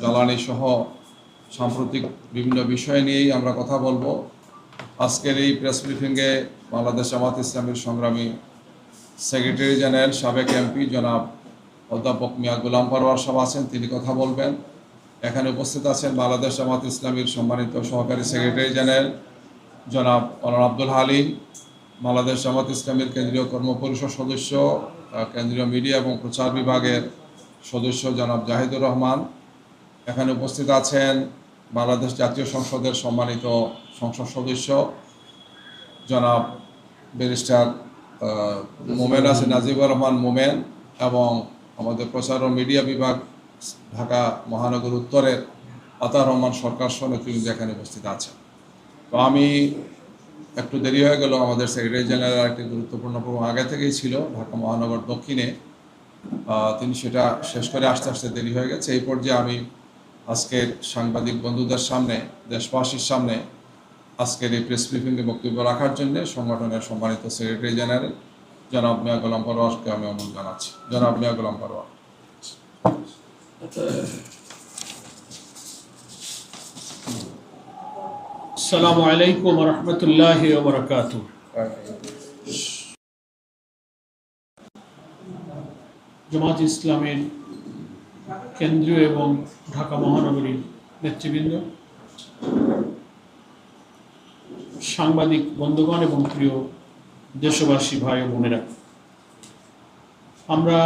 জ্বালানি সহ সাম্প্রতিক বিভিন্ন বিষয় নিয়েই আমরা কথা বলবো। আজকের এই প্রেস ব্রিফিংয়ে বাংলাদেশ জামাত ইসলামীর সংগ্রামী সেক্রেটারি জেনারেল সাবেক এমপি জনাব অধ্যাপক মিয়া গোলাম পরোয়ার সাহেব আছেন, তিনি কথা বলবেন। এখানে উপস্থিত আছেন বাংলাদেশ জামাত ইসলামীর সম্মানিত সহকারী সেক্রেটারি জেনারেল জনাব মৌলানা আব্দুল হালিম, বাংলাদেশ জামাত ইসলামীর কেন্দ্রীয় কর্মপরিষদ সদস্য, কেন্দ্রীয় মিডিয়া এবং প্রচার বিভাগের সদস্য জনাব জাহিদুর রহমান। এখানে উপস্থিত আছেন বাংলাদেশ জাতীয় সংসদের সম্মানিত সংসদ সদস্য জনাব ব্যারিস্টার মোমেন আছে নাজিবুর রহমান মোমেন, এবং আমাদের প্রচার ও মিডিয়া বিভাগ ঢাকা মহানগর উত্তরের আতার রহমান সরকার সহ নেতৃবৃন্দ এখানে উপস্থিত আছেন। তো আমি একটু দেরি হয়ে গেল, আমাদের সেক্রেটারি জেনারেল একটি গুরুত্বপূর্ণ প্রোগ্রাম আগে থেকেই ছিল ঢাকা মহানগর দক্ষিণে, তিনি সেটা শেষ করে আসতে আসতে দেরি হয়ে গেছে। এই পর্যায়ে আমি আজকের সাংবাদিক বন্ধুদের সামনে, দেশবাসীর সামনে আজকের এই প্রেস ব্রিফিংয়ে বক্তব্য রাখার জন্য সংগঠনের সম্মানিত সেক্রেটারি জেনারেল জনাব মিয়া গোলাম পরোয়ারকে আমি অনুরোধ জানাচ্ছি। জনাব মিয়া গোলাম পরোয়ার। আসসালামু আলাইকুম ওয়া রাহমাতুল্লাহি ওয়া বারাকাতুহু। জামাত ইসলামের কেন্দ্রীয় এবং ঢাকা মহানগরীর নেতৃবৃন্দ, সাংবাদিক বন্ধুগণ এবং প্রিয় দেশবাসী ভাই ও বোনেরা, আমরা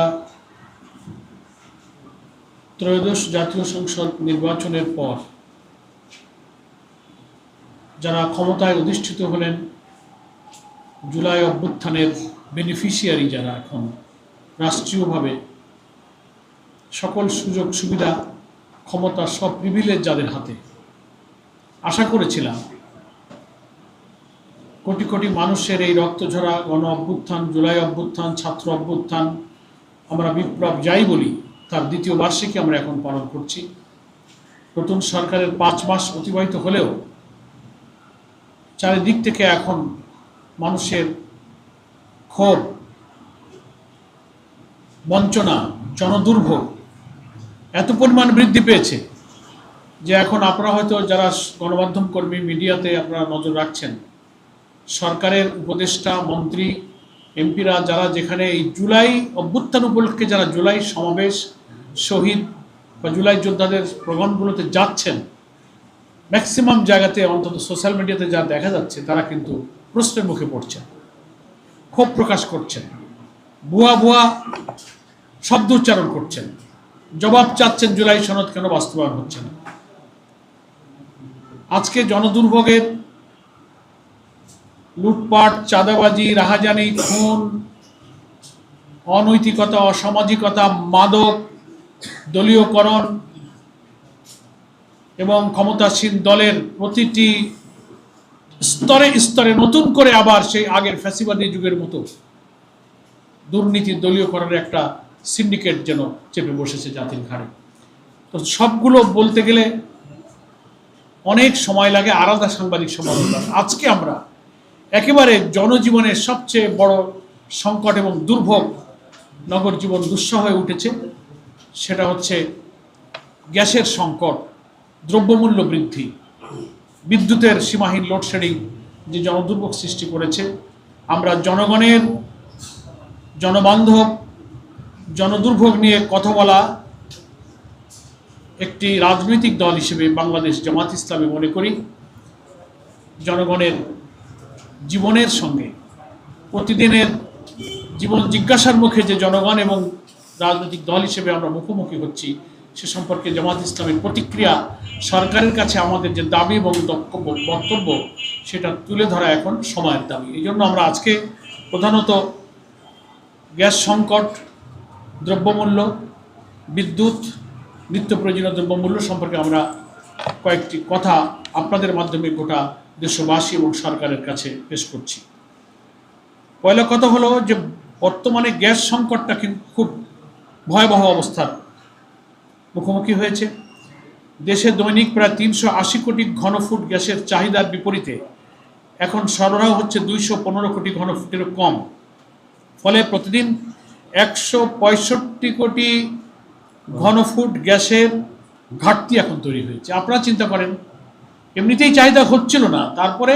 ত্রয়োদশ জাতীয় সংসদ নির্বাচনের পর যারা ক্ষমতায় অধিষ্ঠিত হলেন, জুলাই অভ্যুত্থানের বেনিফিশিয়ারি যারা এখন রাষ্ট্রীয়ভাবে সকল সুযোগ সুবিধা ক্ষমতা সব প্রিভিলেজ যাদের হাতে, আশা করেছিলাম কোটি কোটি মানুষের এই রক্তঝরা গণ অভ্যুত্থান, জুলাই অভ্যুত্থান, ছাত্র অভ্যুত্থান, আমরা বিপ্লব যাই বলি, তার দ্বিতীয় বার্ষিকী আমরা এখন পালন করছি। নতুন সরকারের 5 মাস অতিবাহিত হলেও চারিদিক থেকে এখন মানুষের ক্ষোভ, বঞ্চনা, জনদুর্ভোগ এত পরিমাণ বৃদ্ধি পেয়েছে যে এখন আপনারা হয়তো যারা গণমাধ্যম কর্মী, মিডিয়াতে আপনারা নজর রাখছেন, সরকারের উপদেষ্টা, মন্ত্রী, এমপিরা যারা যেখানে এই জুলাই অভ্যুত্থান উপলক্ষে যারা জুলাই সমাবেশ, শহীদ বা জুলাই যোদ্ধাদের প্রোগ্রামগুলোতে যাচ্ছেন, ম্যাক্সিমাম জায়গাতে অন্তত সোশ্যাল মিডিয়াতে যা দেখা যাচ্ছে, তারা কিন্তু প্রশ্নের মুখে পড়ছেন, ক্ষোভ প্রকাশ করছেন, ভুয়া ভুয়া শব্দ উচ্চারণ করছেন, জবাব চাচ্ছেন জুলাই সনদ কেন বাস্তবায়ন হচ্ছে না। আজকে জনদুর্ভোগের লুটপাট, চাঁদাবাজি, রাহাজানি, খুন, অনৈতিকতা, অসামাজিকতা, মাদক, দলীয়করণ এবং ক্ষমতাসীন দলের প্রতিটি স্তরে স্তরে নতুন করে আবার সেই আগের ফ্যাসিবাদী যুগের মতো দুর্নীতি, দলীয়করণের একটা সিন্ডিকেট যেন চেপে বসেছে জাতির ঘাড়ে। তো সবগুলো বলতে গেলে অনেক সময় লাগে, আলাদা সাংবাদিক সমালোচনা। আজকে আমরা একেবারে জনজীবনের সবচেয়ে বড় সংকট এবং দুর্ভোগ, নগর জীবন দুঃসহ হয়ে উঠেছে, সেটা হচ্ছে গ্যাসের সংকট, দ্রব্যমূল্য বৃদ্ধি, বিদ্যুতের সীমাহীন লোডশেডিং যে জনদুর্ভোগ সৃষ্টি করেছে। আমরা জনগণের জনবান্ধব জনদুর্ভোগ নিয়ে কথা বলা একটি রাজনৈতিক দল হিসেবে বাংলাদেশ জামাত ইসলামী মনে করি জনগণের জীবনের সঙ্গে প্রতিদিনের জীবন জিজ্ঞাসার মুখে যে জনগণ এবং রাজনৈতিক দল হিসেবে আমরা মুখোমুখি হচ্ছি, সে সম্পর্কে জামাত ইসলামের প্রতিক্রিয়া, সরকারের কাছে আমাদের যে দাবি এবং বক্তব্য, সেটা তুলে ধরা এখন সময়ের দাবি। এই জন্য আমরা আজকে প্রধানত গ্যাস সংকট, দ্রব্যমূল্য, বিদ্যুৎ, নিত্য প্রয়োজনীয় দ্রব্যমূল্য সম্পর্কে আমরা কয়েকটি কথা আপনাদের মাধ্যমে গোটা দেশবাসী এবং সরকারের কাছে পেশ করছি। পয়লা কথা হলো যে বর্তমানে গ্যাস সংকটটা কিন্তু খুব ভয়াবহ অবস্থার মুখোমুখি হয়েছে। দেশে দৈনিক প্রায় 380 কোটি ঘনফুট গ্যাসের চাহিদার বিপরীতে এখন সরবরাহ হচ্ছে 215 কোটি ঘনফুটেরও কম। ফলে প্রতিদিন 165 কোটি ঘনফুট গ্যাসের ঘাটতি এখন তৈরি হয়েছে। আপনারা চিন্তা করেন, এমনিতেই চাহিদা হচ্ছিল না, তারপরে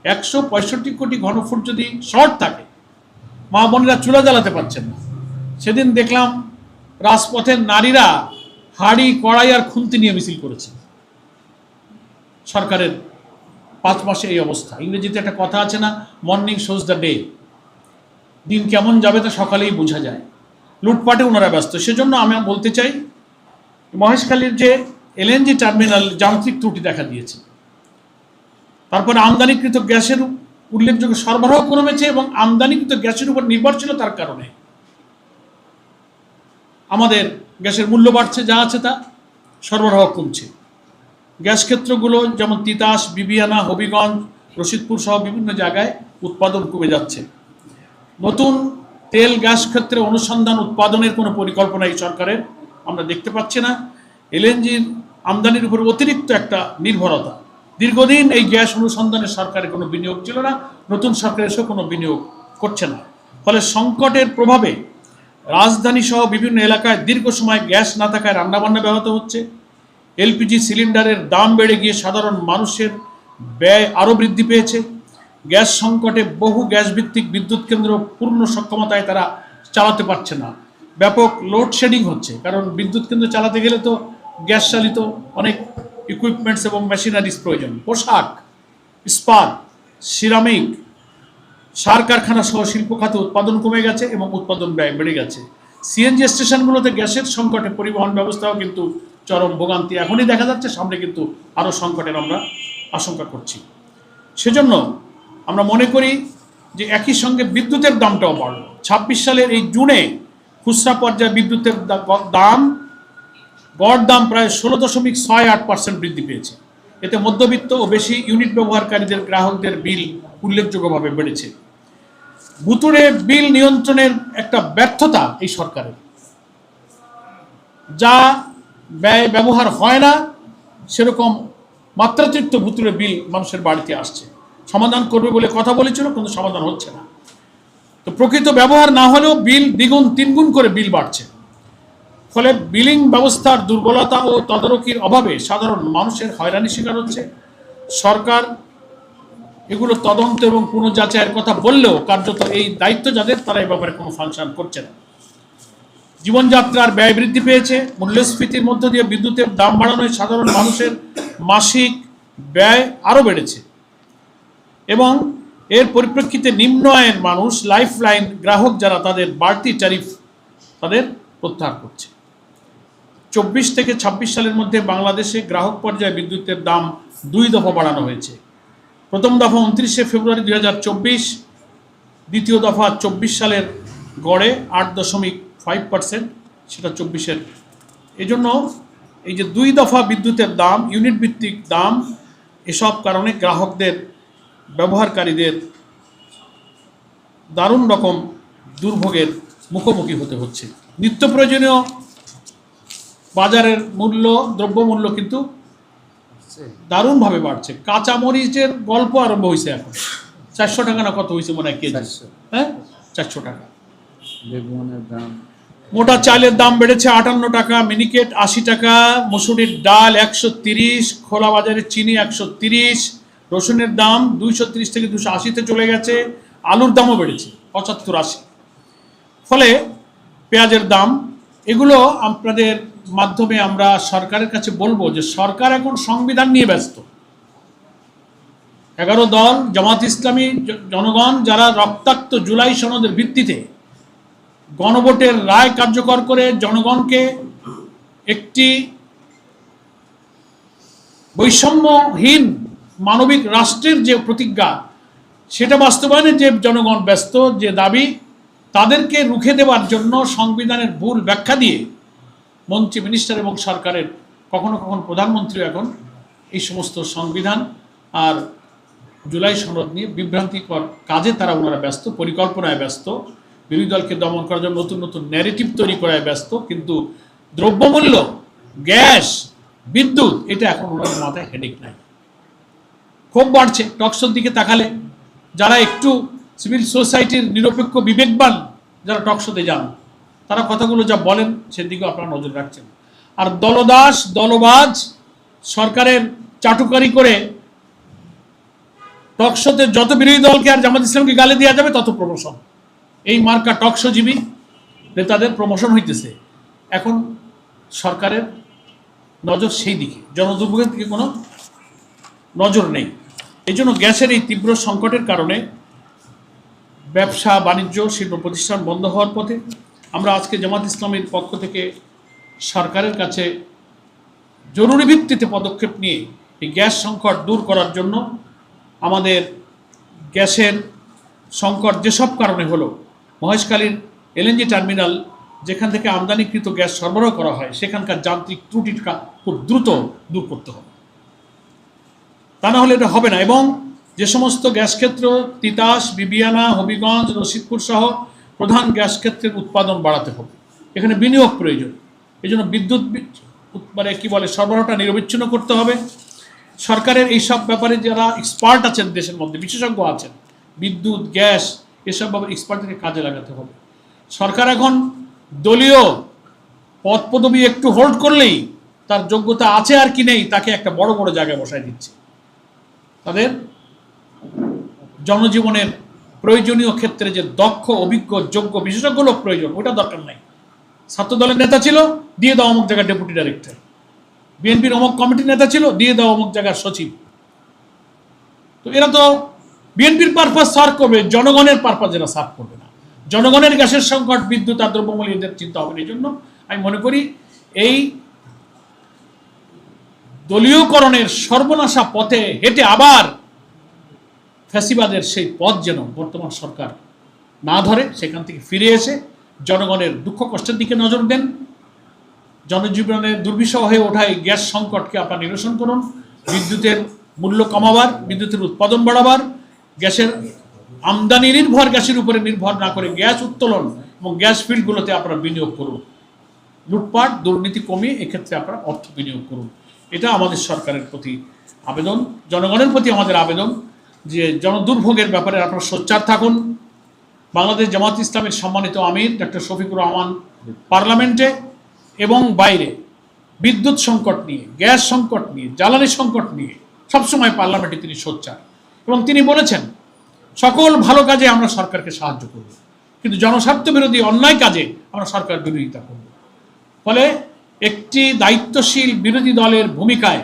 165 কোটি ঘনফুট যদি শর্ট থাকে, মা বোনেরা চুলা জ্বালাতে পারছেন না। সেদিন দেখলাম রাজপথের নারীরা হাড়ি কড়াই আর খুন্তি নিয়ে মিছিল করেছে। সরকারের 5 মাসে এই অবস্থা। ইংরেজিতে একটা কথা আছে না, মর্নিং শোজ দ্য ডে। দিন কেমন যাবে তা সকালেই বোঝা যায়। লুটপাটে ওনারা ব্যস্ত। সেজন্য আমি বলতে চাই, মহেশখালীর যে এলএনজি টার্মিনাল যান্ত্রিক ত্রুটি দেখা দিয়েছে, তারপরে আমদানিকৃত গ্যাসের উল্লেখযোগ্য সরবরাহ কমেছে এবং আমদানিকৃত গ্যাসের উপর নির্ভরশীলতার কারণে আমাদের গ্যাসের মূল্য বাড়ছে, যা আছে তা সরবরাহ কমছে। গ্যাস ক্ষেত্রগুলো যেমন তিতাস, বিবিয়ানা, হবিগঞ্জ, রশিদপুর সহ বিভিন্ন জায়গায় উৎপাদন কমে যাচ্ছে। নতুন তেল গ্যাস ক্ষেত্রে অনুসন্ধান উৎপাদনের কোনো পরিকল্পনা এই সরকারের আমরা দেখতে পাচ্ছি না। এলএনজির আমদানির উপর অতিরিক্ত একটা নির্ভরতা। দীর্ঘদিন এই গ্যাস অনুসন্ধানে সরকারের কোনো বিনিয়োগ ছিল না, নতুন সরকার এসেও কোনো বিনিয়োগ করছে না। ফলে সংকটের প্রভাবে রাজধানী সহ বিভিন্ন এলাকায় দীর্ঘ সময় গ্যাস না থাকায় রান্নাবান্না ব্যাহত হচ্ছে। এলপিজি সিলিন্ডারের দাম বেড়ে গিয়ে সাধারণ মানুষের ব্যয় আরও বৃদ্ধি পেয়েছে। গ্যাস সংকটে বহু গ্যাসভিত্তিক বিদ্যুৎ কেন্দ্র পূর্ণ সক্ষমতায় তারা চালাতে পারছে না। ব্যাপক লোডশেডিং হচ্ছে, কারণ বিদ্যুৎ কেন্দ্র চালাতে গেলে তো গ্যাস চালিত অনেক ইকুইপমেন্টস এবং মেশিনারিজ প্রয়োজন। পোশাক, ইস্পাত, সিরামিক, সার কারখানা সহ শিল্প খাতে উৎপাদন কমে গেছে এবং উৎপাদন ব্যয় বেড়ে গেছে। সিএনজি স্টেশনগুলোতে গ্যাসের সংকটে পরিবহন ব্যবস্থাও কিন্তু চরম ভোগান্তি এখনই দেখা যাচ্ছে, সামনে কিন্তু আরও সংকটের আমরা আশঙ্কা করছি। সেজন্য আমরা মনে করি যে একই সঙ্গে বিদ্যুতের দামটাও বাড়ল। 26 সালের এই জুনে খুচরা পর্যায়ে বিদ্যুতের দাম গড় দাম প্রায় 16.68% বৃদ্ধি পেয়েছে। এতে মধ্যবিত্ত ও বেশি ইউনিট ব্যবহারকারীদের গ্রাহকদের বিল উল্লেখযোগ্যভাবে বেড়েছে। ভুতুড়ে বিল নিয়ন্ত্রণের একটা ব্যর্থতা এই সরকারের, যা ব্যয় ব্যবহার হয় না সেরকম মাত্রাতিরিক্ত ভুতুড়ে বিল মানুষের বাড়িতে আসছে। সমাধান করবে বলে কথা বলেছিল, কিন্তু সমাধান হচ্ছে না। তো প্রকৃত ব্যবহার না হলেও বিল দ্বিগুণ তিনগুণ করে বিল বাড়ছে। ফলে বিলিং ব্যবস্থার দুর্বলতা ও তদারকির অভাবে সাধারণ মানুষের হয়রানির শিকার হচ্ছে। সরকার এগুলো তদন্ত এবং পুনঃযাচাইয়ের কথা বললেও কার্যত এই দায়িত্ব যাদের, তারা এই ব্যাপারে কোনো ফাংশন করছে না। জীবনযাত্রার ব্যয় বৃদ্ধি পেয়েছে। মূল্যস্ফীতির মধ্য দিয়ে বিদ্যুতের দাম বাড়ানোয় সাধারণ মানুষের মাসিক ব্যয় আরও বেড়েছে এবং এর পরিপ্রেক্ষিতে নিম্ন আয়ের মানুষ, লাইফলাইন গ্রাহক যারা, তাদের বাড়তি ট্যারিফ তাদের প্রত্যাহার করছে। 24 থেকে 26 সালের মধ্যে বাংলাদেশে গ্রাহক পর্যায়ে বিদ্যুতের দাম 2 দফা বাড়ানো হয়েছে। প্রথম দফা 29 ফেব্রুয়ারি 2024, দ্বিতীয় দফা 24 সালের গড়ে 8.5%, সেটা 24-এর। এই জন্য এই যে 2 দফা বিদ্যুতের দাম, ইউনিট ভিত্তিক দাম, এসব কারণে গ্রাহকদের, ব্যবহারকারীদের দারুণ রকম দুর্ভোগের মুখোমুখি হতে হচ্ছে। নিত্য প্রয়োজনীয় বাজারের মূল্য, দ্রব্যমূল্য কিন্তু দারুণভাবে বাড়ছে। কাঁচামরিচের গল্প আরম্ভ হয়েছে এখন। 400 টাকা না কত হয়েছে মনে হয় কেজি? হ্যাঁ, 400 টাকা। বেগুনের দাম, মোটা চালের দাম বেড়েছে 58 টাকা, মিনিকেট 80 টাকা, মসুরির ডাল 130, খোলা বাজারের চিনি 130, রসুনের দাম 230 থেকে 280-তে চলে গেছে। আলুর দামও বেড়েছে 75-80। ফলে পেঁয়াজের দাম, এগুলো আপনাদের মাধ্যমে আমরা সরকারের কাছে বলবো যে সরকার এখন সংবিধান নিয়ে ব্যস্ত। 11 দল, জামাত ইসলামী, জনগণ যারা রক্তাক্ত জুলাই সনদের ভিত্তিতে গণভোটের রায় কার্যকর করে জনগণকে একটি বৈষম্যহীন মানবিক রাষ্ট্রের যে প্রতিজ্ঞা, সেটা বাস্তবায়নে যে জনগণ ব্যস্ত, যে দাবি, তাদেরকে রুখে দেওয়ার জন্য সংবিধানের ভুল ব্যাখ্যা দিয়ে মন্ত্রী, মিনিস্টার এবং সরকারের, কখনো কখনো প্রধানমন্ত্রী এখন এই সমস্ত সংবিধান আর জুলাই সনদ নিয়ে বিভ্রান্তিকর কাজে ওনারা ব্যস্ত, পরিকল্পনায় ব্যস্ত, বিরোধী দলকে দমন করার জন্য নতুন নতুন ন্যারেটিভ তৈরি করায় ব্যস্ত। কিন্তু দ্রব্যমূল্য, গ্যাস, বিদ্যুৎ, এটা এখন ওনাদের মাথায় হেডেক নাই। খুব বাড়ছে। টকশোর দিকে তাকালে যারা একটু সিভিল সোসাইটির নিরপেক্ষ বিবেকবান, যারা টকশোতে যান, তারা কথাগুলো যা বলেন সেদিকেও আপনারা নজর রাখছেন। আর দলদাস দলবাজ সরকারের চাটুকারি করে টকশোতে যত বিরোধী দলকে আর জামাত ইসলামকে গালি দেওয়া যাবে তত প্রমোশন। এই মার্কা টকশোজীবী নেতাদের প্রমোশন হইতেছে। এখন সরকারের নজর সেই দিকে, জনদুর্ভোগের দিকে কোনো নজর নেই। এই জন্য গ্যাসের এই তীব্র সংকটের কারণে ব্যবসা বাণিজ্য শিল্প প্রতিষ্ঠান বন্ধ হওয়ার পথে। আমরা আজকে জামাত ইসলামের পক্ষ থেকে সরকারের কাছে জরুরি ভিত্তিতে পদক্ষেপ নিয়ে এই গ্যাস সংকট দূর করার জন্য, আমাদের গ্যাসের সংকট যেসব কারণে হলো, মহেশখালীর এলএনজি টার্মিনাল যেখান থেকে আমদানিকৃত গ্যাস সরবরাহ করা হয় সেখানকার যান্ত্রিক ত্রুটিটা খুব দ্রুত দূর করতে হবে, তা না হলে এটা হবে না। এবং যে সমস্ত গ্যাস ক্ষেত্র তিতাস, বিবিয়ানা, হবিগঞ্জ, রশিদপুর সহ প্রধান গ্যাস ক্ষেত্রের উৎপাদন বাড়াতে হবে, এখানে বিনিয়োগ প্রয়োজন। এই জন্য বিদ্যুৎ মানে কি বলে সরবরাহটা নিরবিচ্ছিন্ন করতে হবে। সরকারের এই সব ব্যাপারে যারা এক্সপার্ট আছেন দেশের মধ্যে, বিশেষজ্ঞ আছেন বিদ্যুৎ গ্যাস এসব ব্যাপারে, এক্সপার্টকে কাজে লাগাতে হবে। সরকার এখন দলীয় পদ পদবি একটু হোল্ড করলেই তার যোগ্যতা আছে আর কি নেই তাকে একটা বড় বড় জায়গায় বসায় দিচ্ছে। তাদের জনজীবনের প্রয়োজনীয় ক্ষেত্রে যে দক্ষ অভিজ্ঞ যোগ্য বিশেষজ্ঞ লোক প্রয়োজন, ওটা দরকার নাই। ছাত্র দলের নেতা ছিল, দিয়ে দাও অমুক জায়গার ডেপুটি ডাইরেক্টর। বিএনপির অমুক কমিটির নেতা ছিল, দিয়ে দাও অমুক জায়গার সচিব। তো এরা তো বিএনপির পারপাস সার্ভ করবে, জনগণের পারপাস এরা সার্ভ করবে না। জনগণের গ্যাসের সংকট, বিদ্যুৎ আর দ্রব্যমূল্য এদের চিন্তা হবে না। এই জন্য আমি মনে করি এই দলীয়করণের সর্বনাশা পথে হেঁটে আবার ফ্যাসিবাদের সেই পথ যেন বর্তমান সরকার না ধরে, সেখান থেকে ফিরে এসে জনগণের দুঃখ কষ্টের দিকে নজর দেন। জনজীবনের দুর্বিষহ হয়ে ওঠা এই গ্যাস সংকটকে আপনারা নিরসন করুন। বিদ্যুতের মূল্য কমাবার, বিদ্যুতের উৎপাদন বাড়াবার, গ্যাসের আমদানি নির্ভর গ্যাসের উপরে নির্ভর না করে গ্যাস উত্তোলন এবং গ্যাস ফিল্ডগুলোতে আপনারা বিনিয়োগ করুন। লুটপাট দুর্নীতি কমিয়ে এক্ষেত্রে আপনারা অর্থ বিনিয়োগ করুন। এটা আমাদের সরকারের প্রতি আবেদন, জনগণের প্রতি আমাদের আবেদন যে জনদুর্ভোগের ব্যাপারে আপনারা সোচ্চার থাকুন। বাংলাদেশ জামাত ইসলামের সম্মানিত আমির ডক্টর শফিকুর রহমান পার্লামেন্টে এবং বাইরে বিদ্যুৎ সংকট নিয়ে, গ্যাস সংকট নিয়ে, জ্বালানি সংকট নিয়ে সবসময় পার্লামেন্টে তিনি সোচ্চার এবং তিনি বলেছেন সকল ভালো কাজে আমরা সরকারকে সাহায্য করব, কিন্তু জনস্বার্থ বিরোধী অন্যায় কাজে আমরা সরকার বিরোধিতা করব। ফলে একটি দায়িত্বশীল বিরোধী দলের ভূমিকায়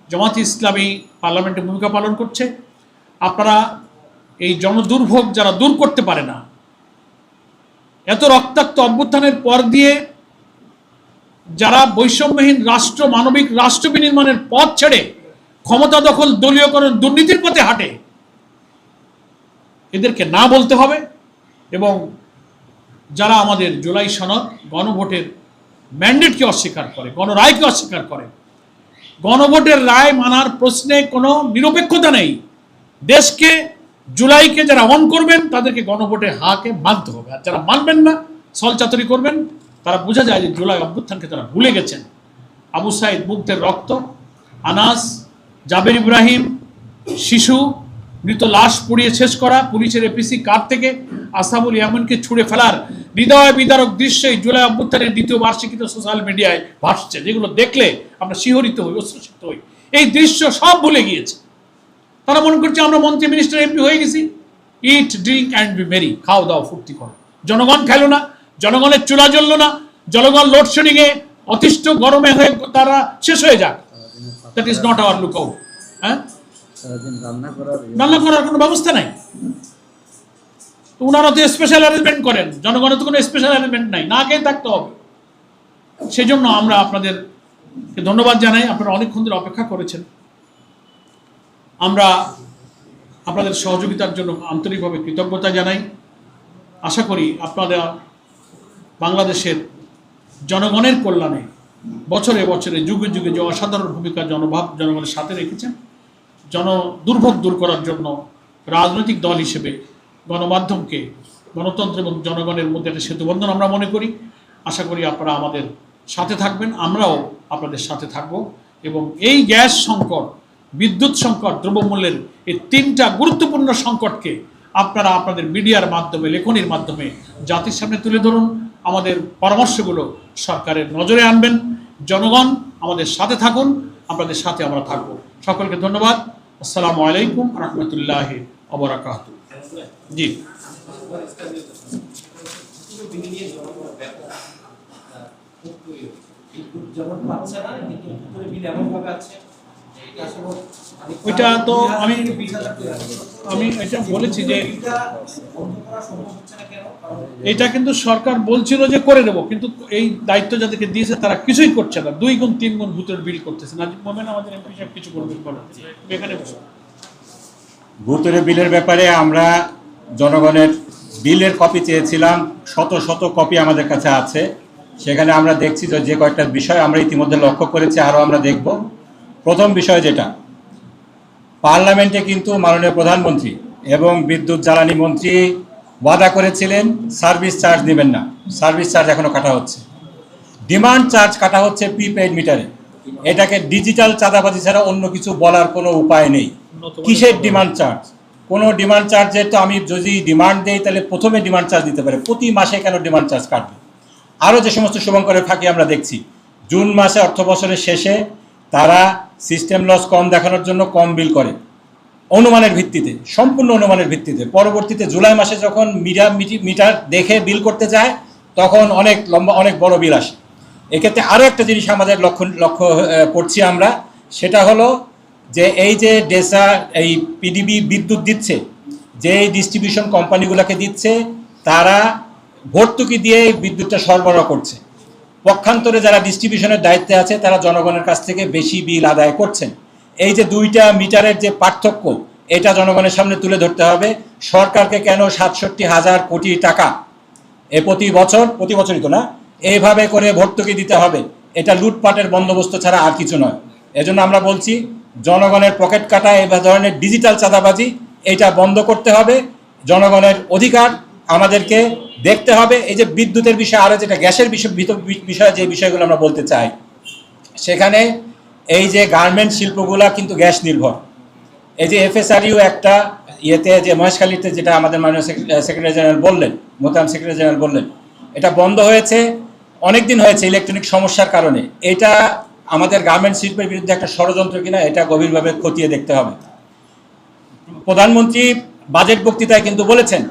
জামাত ইসলামী পার্লামেন্টে ভূমিকা পালন করছে। আপনারা এই জনদুর্ভোগ যারা দূর করতে পারে না, এত রক্তাক্ত অভ্যুত্থানের পর দিয়ে যারা বৈষম্যহীন রাষ্ট্র, মানবিক রাষ্ট্র বিনির্মাণের পথ ছেড়ে ক্ষমতা দখল, দলীয়করণ, দুর্নীতির পথে হাঁটে, এদেরকে না বলতে হবে। এবং যারা আমাদের জুলাই সনদ গণভোটের ম্যান্ডেটকে অস্বীকার করে, গণরায়কে অস্বীকার করে, গণভোটের রায় মানার প্রশ্নে কোনো নিরপেক্ষতা নেই। দেশকে, জুলাইকে যারা অন করবেন তাদেরকে গণভোটের হাকে মানতে হবে, আর যারা মানবেন না, ছলচাতুরি করবেন, তারা বোঝা যায় যে জুলাই অভ্যুত্থানকে তারা ভুলে গেছেন। আবু সাইদ মুগ্ধের রক্ত, আনাস, জাবের ইব্রাহিম, শিশু, মৃত লাশ পুড়িয়ে শেষ করা, পুলিশের এপিসি কার থেকে আসাবুল ইয়ামনকে ছুঁড়ে ফেলার হৃদয় বিদারক দৃশ্যই জুলাই অভ্যুত্থানের দ্বিতীয় বার্ষিকীতে সোশ্যাল মিডিয়ায় ভাসছে, যেগুলো দেখলে আমরা শিহরিত হই, অশ্রুসিক্ত হই। এই দৃশ্য সব ভুলে গিয়েছে। তারা মনে করছে আমরা মন্ত্রী, মিনিস্টার, এমপি হয়ে গেছি। ইট, ড্রিঙ্ক অ্যান্ড বি মেরি, খাও দাও ফুর্তি করো। জনগণ খেলো না, জনগণের চুলা জ্বললো না, জনগণ লোডশেডিংয়ে অতিষ্ঠ গরমে হয়ে তারা শেষ হয়ে যাক। That is not our look out. হ্যাঁ, রান্না করার কোনো ব্যবস্থা নাই। তো ওনারা তো স্পেশাল অ্যারেঞ্জমেন্ট করেন, জনগণের তো কোনো স্পেশাল অ্যারেঞ্জমেন্ট নাই, না খেয়ে থাকতে হবে। সেই জন্য আমরা আপনাদেরকে ধন্যবাদ জানাই, আপনারা অনেকক্ষণ ধরে অপেক্ষা করেছেন। আমরা আপনাদের সহযোগিতার জন্য আন্তরিকভাবে কৃতজ্ঞতা জানাই। আশা করি আপনারা বাংলাদেশের জনগণের কল্যাণে বছরে বছরে, যুগে যুগে যে অসাধারণ ভূমিকা জনগণের সাথে রেখেছেন, দুর্ভোগ দূর করার জন্য রাজনৈতিক দল হিসেবে গণমাধ্যমকে, গণতন্ত্র এবং জনগণের মধ্যে একটা সেতুবন্ধন আমরা মনে করি। আশা করি আপনারা আমাদের সাথে থাকবেন, আমরাও আপনাদের সাথে থাকব এবং এই গ্যাস সংকট, বিদ্যুৎ সংকট, দ্রব্যমূল্যের এই তিনটা গুরুত্বপূর্ণ সংকটকে আপনারা আপনাদের মিডিয়ার মাধ্যমে, লেখনির মাধ্যমে জাতির সামনে তুলে ধরুন। আমাদের পরামর্শগুলো সরকারের নজরে আনবেন। জনগণ আমাদের সাথে থাকুন, আপনাদের সাথে আমরা থাকবো। সকলকে ধন্যবাদ। আসসালামু আলাইকুম রহমতুল্লাহি ওয়া বারাকাতুহু। জি, ওইটা তো আমি এটা বলেছি যে এটা কিন্তু সরকার বলছিল যে করে দেবো, কিন্তু এই দায়িত্ব যাদেরকে দিয়েছে তারা কিছুই করছে না, 2 গুণ 3 গুণ ভূতের বিল করতেছে। নাজিব মোমেন আমাদের এমপি সাহেব কিছু করবেন বলেন, এখানে বসে। ভূতুরে বিলের ব্যাপারে আমরা জনগণের বিলের কপি চেয়েছিলাম, শত শত কপি আমাদের কাছে আছে। সেখানে আমরা দেখছি যে কয়েকটা বিষয় আমরা ইতিমধ্যে লক্ষ্য করেছি, আরও আমরা দেখব। প্রথম বিষয় যেটা, পার্লামেন্টে কিন্তু মাননীয় প্রধানমন্ত্রী এবং বিদ্যুৎ জ্বালানি মন্ত্রী ওয়াদা করেছিলেন সার্ভিস চার্জ দিবেন না, সার্ভিস চার্জ এখনও কাটা হচ্ছে। ডিমান্ড চার্জ কাটা হচ্ছে প্রিপেইড মিটারে। এটাকে ডিজিটাল চাঁদাবাজি ছাড়া অন্য কিছু বলার কোনো উপায় নেই। কিসের ডিমান্ড চার্জ? কোনো ডিমান্ড চার্জের তো আমি যদি ডিমান্ড দেই তাহলে প্রথমে ডিমান্ড চার্জ দিতে পারে, প্রতি মাসে কেন ডিমান্ড চার্জ কাটবে? আরও যে সমস্ত শুভঙ্করের ফাঁকি আমরা দেখছি, জুন মাসে অর্থ বছরের শেষে তারা সিস্টেম লস কম দেখানোর জন্য কম বিল করে অনুমানের ভিত্তিতে, সম্পূর্ণ অনুমানের ভিত্তিতে। পরবর্তীতে জুলাই মাসে যখন মিটার দেখে বিল করতে যায় তখন অনেক লম্বা, অনেক বড় বিল আসে। এক্ষেত্রে আরও একটা জিনিস আমাদের লক্ষ্য করছি আমরা, সেটা হলো যে এই যে ডেসা এই পিডিবি বিদ্যুৎ দিচ্ছে, যে ডিস্ট্রিবিউশন কোম্পানিগুলোকে দিচ্ছে, তারা ভর্তুকি দিয়ে এই বিদ্যুৎটা সরবরাহ করছে। পক্ষান্তরে যারা ডিস্ট্রিবিউশনের দায়িত্বে আছে তারা জনগণের কাছ থেকে বেশি বিল আদায় করছেন। এই যে 2টা মিটারের যে পার্থক্য, এটা জনগণের সামনে তুলে ধরতে হবে। সরকারকে কেন 67,000 কোটি টাকা প্রতি বছরই তো না, এইভাবে করে ভর্তুকি দিতে হবে? এটা লুটপাটের বন্দোবস্ত ছাড়া আর কিছু নয়। এজন্য আমরা বলছি জনগণের পকেট কাটা এই ধরনের ডিজিটাল চাঁদাবাজি এটা বন্ধ করতে হবে। জনগণের অধিকার আমাদেরকে দেখতে হবে। এই যে বিদ্যুতের বিষয়, আরও যেটা গ্যাসের বিষয়ে যে বিষয়গুলো আমরা বলতে চাই, সেখানে এই যে গার্মেন্ট শিল্পগুলা কিন্তু গ্যাস নির্ভর। এই যে FSRU একটা ইয়েতে যে মহেশখালীতে, যেটা আমাদের মাননীয় সেক্রেটারি জেনারেল বললেন, মোহতারাম সেক্রেটারি জেনারেল বললেন, এটা বন্ধ হয়েছে অনেক দিন হয়েছে ইলেকট্রনিক সমস্যার কারণে। এটা আমাদের গার্মেন্ট শিল্পের বিরুদ্ধে একটা ষড়যন্ত্র কিনা এটা গভীরভাবে খতিয়ে দেখতে হবে। প্রধানমন্ত্রী বাজেট বক্তৃতায় কিন্তু বলেছেন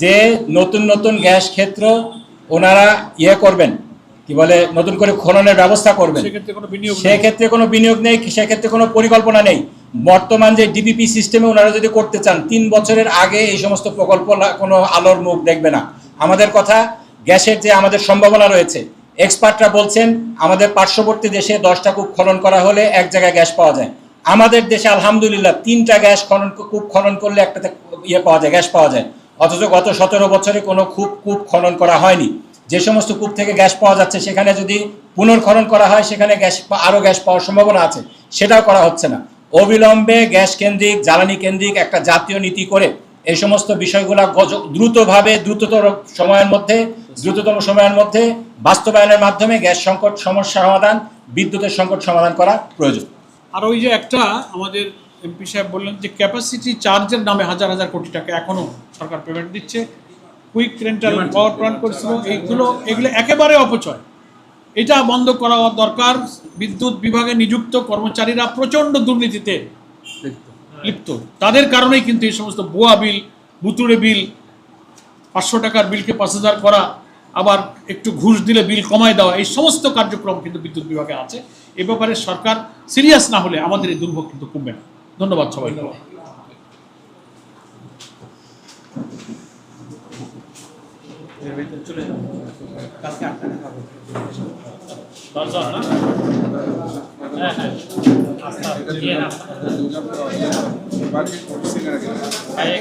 যে নতুন নতুন গ্যাস ক্ষেত্র ওনারা করবেন, কি বলে, নতুন করে খননের ব্যবস্থা করবেন। সেক্ষেত্রে কোনো বিনিয়োগ নেই, সেক্ষেত্রে কোনো পরিকল্পনা নেই। বর্তমান যে ডিপিপি সিস্টেমে ওনারা যদি করতে চান, 3 বছরের আগে এই সমস্ত প্রকল্প কোনো আলোর মুখ দেখবে না। আমাদের কথা, গ্যাসের যে আমাদের সম্ভাবনা রয়েছে, এক্সপার্টরা বলছেন আমাদের পার্শ্ববর্তী দেশে 10টা কূপ খনন করা হলে এক জায়গায় গ্যাস পাওয়া যায়। আমাদের দেশে আলহামদুলিল্লাহ 3টা কূপ খনন করলে একটাতে পাওয়া যায়, গ্যাস পাওয়া যায়। অথচ গত 17 বছরে কোনো কূপ খনন করা হয়নি। যে সমস্ত কূপ থেকে গ্যাস পাওয়া যাচ্ছে সেখানে যদি পুনর্খনন করা হয় সেখানে আরও গ্যাস পাওয়ার সম্ভাবনা আছে, সেটাও করা হচ্ছে না। অবিলম্বে গ্যাস কেন্দ্রিক, জ্বালানি কেন্দ্রিক একটা জাতীয় নীতি করে এই সমস্ত বিষয়গুলো দ্রুততম সময়ের মধ্যে বাস্তবায়নের মাধ্যমে গ্যাস সংকট সমস্যা সমাধান, বিদ্যুতের সংকট সমাধান করা প্রয়োজন। আর ওই যে একটা আমাদের এমপি সাহেব বললেন যে ক্যাপাসিটি চার্জের নামে হাজার হাজার কোটি টাকা এখনও সরকার পেমেন্ট দিচ্ছে, কুইক রেন্টাল পাওয়ার প্ল্যান্ট করছিল, এগুলো একেবারে অপচয়। এটা বন্ধ করা দরকার। বিদ্যুৎ বিভাগে নিযুক্ত কর্মচারীরা প্রচণ্ড দুর্নীতিতে লিপ্ত, তাদের কারণেই কিন্তু এই সমস্ত ভুয়া বিল, ভুতুড়ে বিল, 500 টাকার বিলকে 5,000 করা, আবার একটু ঘুষ দিলে বিল কমায় দেওয়া, এই সমস্ত কার্যক্রম কিন্তু বিদ্যুৎ বিভাগে আছে। এ ব্যাপারে সরকার সিরিয়াস না হলে আমাদের এই দুর্ভোগ কিন্তু কমবে না। ধন্যবাদ সবাইকে। হ্যাঁ